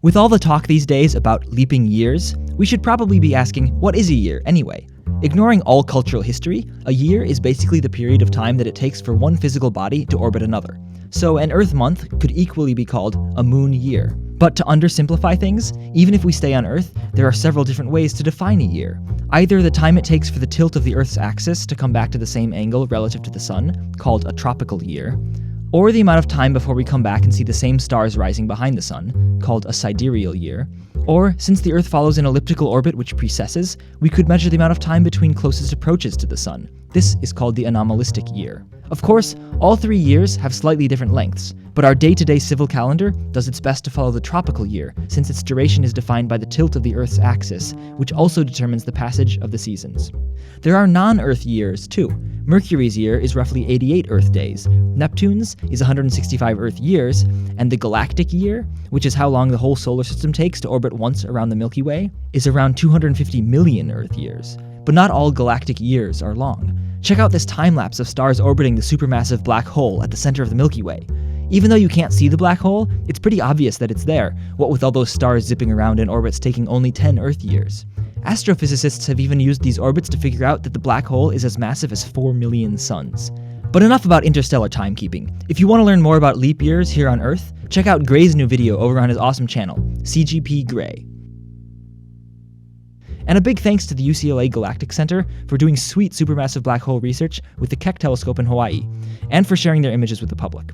With all the talk these days about leaping years, we should probably be asking, what is a year anyway? Ignoring all cultural history, a year is basically the period of time that it takes for one physical body to orbit another. So an Earth month could equally be called a moon year. But to undersimplify things, even if we stay on Earth, there are several different ways to define a year. Either the time it takes for the tilt of the Earth's axis to come back to the same angle relative to the sun, called a tropical year, or the amount of time before we come back and see the same stars rising behind the sun, called a sidereal year. Or, since the Earth follows an elliptical orbit which precesses, we could measure the amount of time between closest approaches to the sun. This is called the anomalistic year. Of course, all 3 years have slightly different lengths, but our day-to-day civil calendar does its best to follow the tropical year, since its duration is defined by the tilt of the Earth's axis, which also determines the passage of the seasons. There are non-Earth years, too. Mercury's year is roughly 88 Earth days, Neptune's is 165 Earth years, and the Galactic year, which is how long the whole solar system takes to orbit once around the Milky Way, is around 250 million Earth years. But not all galactic years are long. Check out this time-lapse of stars orbiting the supermassive black hole at the center of the Milky Way. Even though you can't see the black hole, it's pretty obvious that it's there, what with all those stars zipping around in orbits taking only 10 Earth years. Astrophysicists have even used these orbits to figure out that the black hole is as massive as 4 million suns. But enough about interstellar timekeeping. If you want to learn more about leap years here on Earth, check out Gray's new video over on his awesome channel, CGP Gray. And a big thanks to the UCLA Galactic Center for doing sweet supermassive black hole research with the Keck Telescope in Hawaii, and for sharing their images with the public.